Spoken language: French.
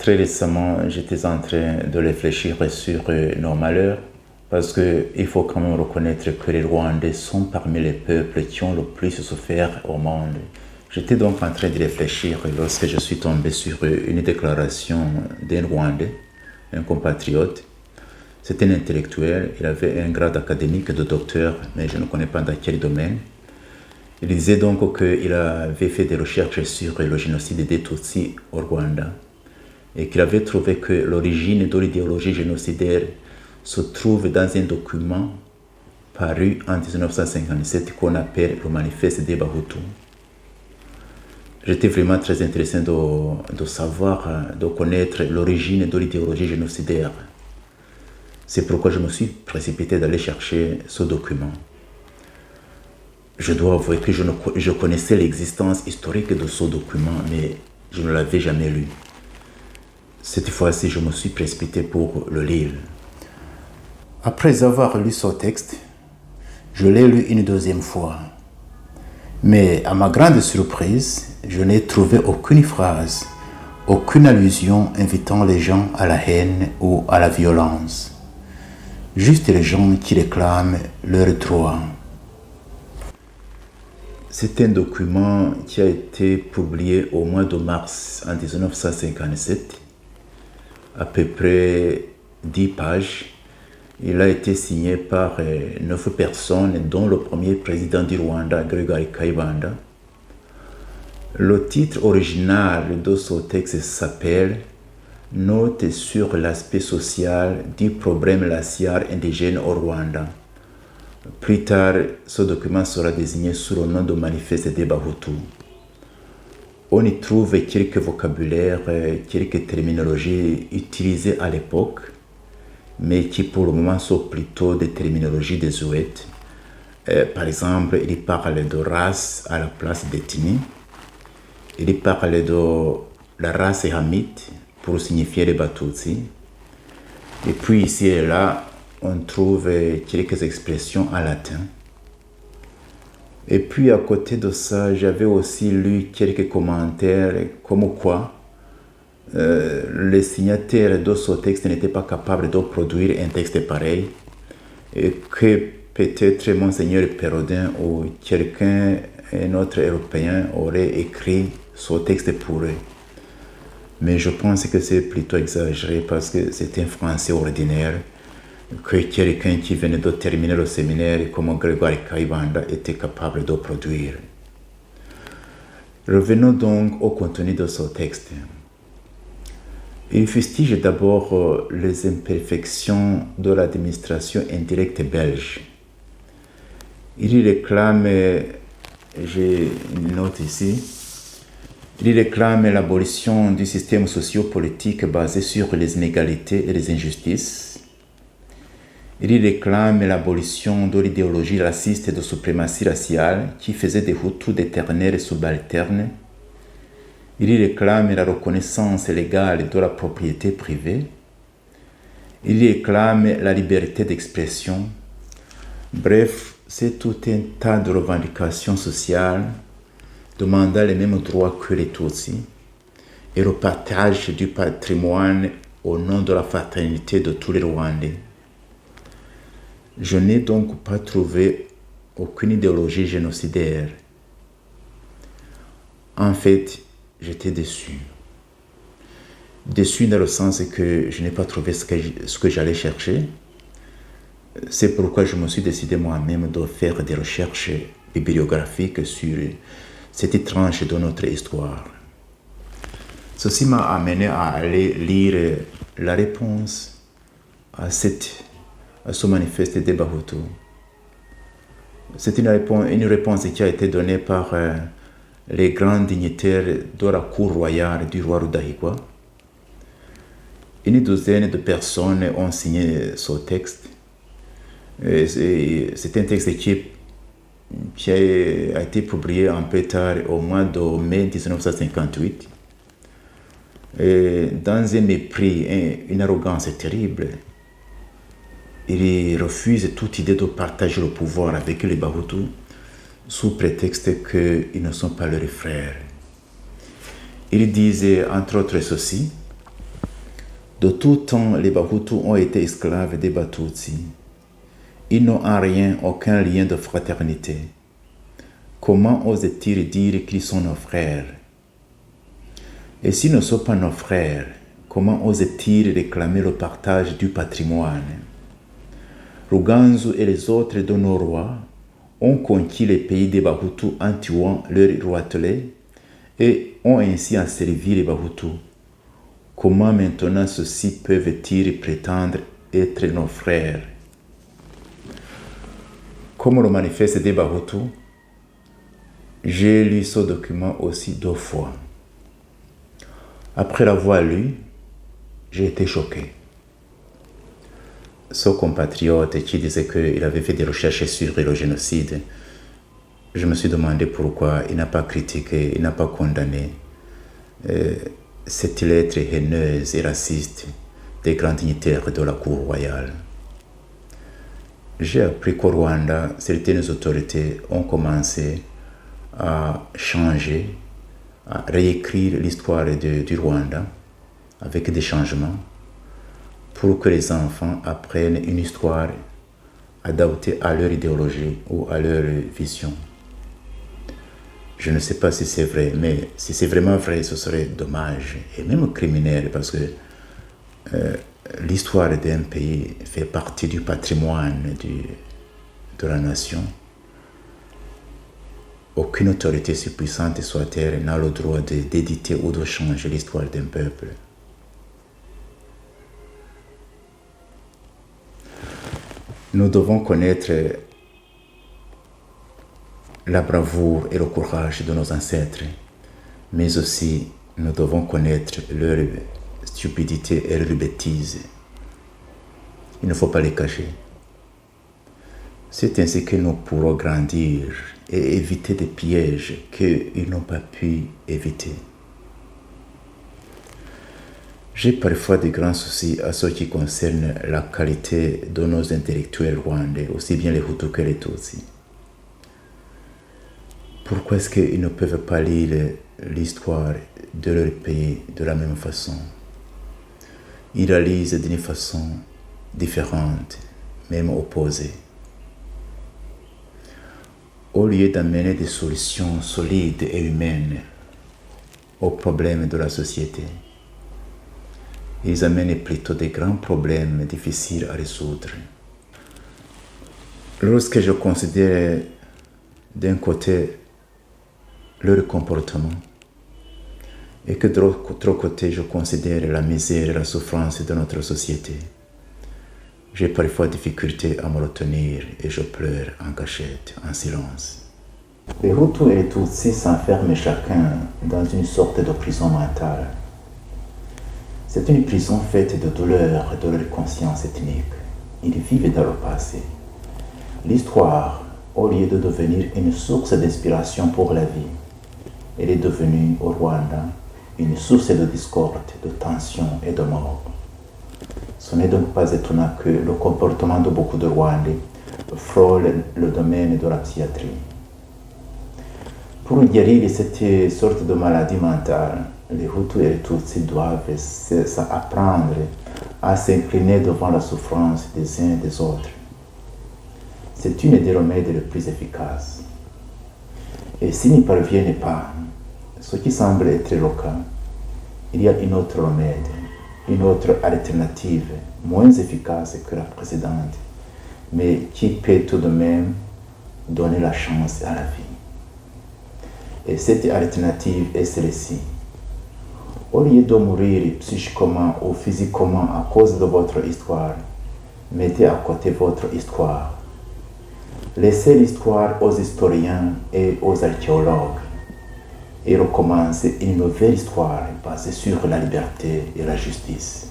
très récemment, j'étais en train de réfléchir sur nos malheurs, parce qu'il faut quand même reconnaître que les Rwandais sont parmi les peuples qui ont le plus souffert au monde. J'étais donc en train de réfléchir lorsque je suis tombé sur une déclaration d'un Rwandais, un compatriote. C'était un intellectuel, il avait un grade académique de docteur, mais je ne connais pas dans quel domaine. Il disait donc qu'il avait fait des recherches sur le génocide des Tutsis au Rwanda et qu'il avait trouvé que l'origine de l'idéologie génocidaire se trouve dans un document paru en 1957 qu'on appelle le Manifeste des Bahutus. J'étais vraiment très intéressé de savoir, de connaître l'origine de l'idéologie génocidaire. C'est pourquoi je me suis précipité d'aller chercher ce document. Je dois avouer que je connaissais l'existence historique de ce document, mais je ne l'avais jamais lu. Cette fois-ci, je me suis précipité pour le lire. Après avoir lu ce texte, je l'ai lu une deuxième fois. Mais à ma grande surprise, je n'ai trouvé aucune phrase, aucune allusion invitant les gens à la haine ou à la violence. Juste les gens qui réclament leurs droits. C'est un document qui a été publié au mois de mars en 1957, à peu près 10 pages. Il a été signé par 9 personnes, dont le premier président du Rwanda, Gregory Kayibanda. Le titre original de ce texte s'appelle « Note sur l'aspect social du problème racial indigène au Rwanda ». Plus tard, ce document sera désigné sous le nom de Manifeste des Bahutus. On y trouve quelques vocabulaires, quelques terminologies utilisées à l'époque, mais qui pour le moment sont plutôt des terminologies désuètes. Par exemple, il parle de race à la place d'ethnie. Il parle de la race hamite pour signifier les Batutsi. Et puis ici et là, on trouve quelques expressions en latin. Et puis à côté de ça, j'avais aussi lu quelques commentaires comme quoi les signataires de ce texte n'étaient pas capables de produire un texte pareil et que peut-être Monseigneur Pérodin ou un autre Européen aurait écrit ce texte pour eux. Mais je pense que c'est plutôt exagéré parce que c'est un français ordinaire que quelqu'un qui venait de terminer le séminaire comme Gregory Kayibanda était capable de produire. Revenons donc au contenu de ce texte. Il fustige d'abord les imperfections de l'administration indirecte belge. Il réclame, j'ai une note ici, il réclame l'abolition du système socio-politique basé sur les inégalités et les injustices. Il réclame l'abolition de l'idéologie raciste et de suprématie raciale qui faisait des Hutus d'éternels subalternes. Il réclame la reconnaissance légale de la propriété privée. Il réclame la liberté d'expression. Bref, c'est tout un tas de revendications sociales demandant les mêmes droits que les Tutsis et le partage du patrimoine au nom de la fraternité de tous les Rwandais. Je n'ai donc pas trouvé aucune idéologie génocidaire. En fait, j'étais déçu. Déçu dans le sens que je n'ai pas trouvé ce que j'allais chercher. C'est pourquoi je me suis décidé moi-même de faire des recherches bibliographiques sur cette tranche de notre histoire. Ceci m'a amené à aller lire la réponse à ce manifeste des Bahutus. C'est une réponse qui a été donnée par les grands dignitaires de la cour royale du roi Rudahigwa. Une douzaine de personnes ont signé ce texte. C'est un texte qui a été publié un peu tard, au mois de mai 1958. Et dans un mépris, une arrogance terrible, il refuse toute idée de partager le pouvoir avec les Bahutus sous prétexte qu'ils ne sont pas leurs frères. Ils disent entre autres ceci: De tout temps, les Bahutus ont été esclaves des Batutsi. Ils n'ont en rien aucun lien de fraternité. Comment osent-ils dire qu'ils sont nos frères? Et s'ils ne sont pas nos frères, comment osent-ils réclamer le partage du patrimoine? Ruganzu et les autres de nos rois ont conquis les pays des Bahutus en tuant leurs roitelets et ont ainsi asservi les Bahutus. Comment maintenant ceux-ci peuvent-ils prétendre être nos frères? Comme le manifeste des Bahutus, j'ai lu ce document aussi 2 fois. Après l'avoir lu, j'ai été choqué. Ce compatriote qui disait qu'il avait fait des recherches sur le génocide, je me suis demandé pourquoi il n'a pas critiqué, il n'a pas condamné cette lettre haineuse et raciste des grands dignitaires de la cour royale. J'ai appris qu'au Rwanda, certaines autorités ont commencé à changer, à réécrire l'histoire du Rwanda avec des changements pour que les enfants apprennent une histoire adaptée à leur idéologie ou à leur vision. Je ne sais pas si c'est vrai, mais si c'est vraiment vrai, ce serait dommage et même criminel parce que l'histoire d'un pays fait partie du patrimoine de la nation. Aucune autorité, si puissante soit-elle, n'a le droit d'éditer ou de changer l'histoire d'un peuple. Nous devons connaître la bravoure et le courage de nos ancêtres, mais aussi nous devons connaître leur stupidité et leur bêtise. Il ne faut pas les cacher. C'est ainsi que nous pourrons grandir et éviter des pièges qu'ils n'ont pas pu éviter. J'ai parfois de grands soucis à ce qui concerne la qualité de nos intellectuels rwandais, aussi bien les Hutus que les Tutsis. Pourquoi est-ce qu'ils ne peuvent pas lire l'histoire de leur pays de la même façon? Ils la lisent d'une façon différente, même opposée. Au lieu d'amener des solutions solides et humaines aux problèmes de la société, ils amènent plutôt des grands problèmes difficiles à résoudre. Lorsque je considère d'un côté leur comportement et que de l'autre côté je considère la misère et la souffrance de notre société, j'ai parfois difficulté à me retenir et je pleure en cachette, en silence. Les Hutus et les Tutsis s'enferment chacun dans une sorte de prison mentale. C'est une prison faite de douleur et de leur conscience ethnique. Ils vivent dans le passé. L'histoire, au lieu de devenir une source d'inspiration pour la vie, elle est devenue au Rwanda une source de discorde, de tension et de mort. Ce n'est donc pas étonnant que le comportement de beaucoup de Rwandais frôle le domaine de la psychiatrie. Pour guérir cette sorte de maladie mentale, les Hutus et les Tutsis doivent apprendre à s'incliner devant la souffrance des uns et des autres. C'est une des remèdes les plus efficaces. Et s'ils n'y parviennent pas, ce qui semble être le cas, il y a une autre remède, une autre alternative, moins efficace que la précédente, mais qui peut tout de même donner la chance à la vie. Et cette alternative est celle-ci. Au lieu de mourir psychiquement ou physiquement à cause de votre histoire, mettez à côté votre histoire. Laissez l'histoire aux historiens et aux archéologues et recommencez une nouvelle histoire basée sur la liberté et la justice.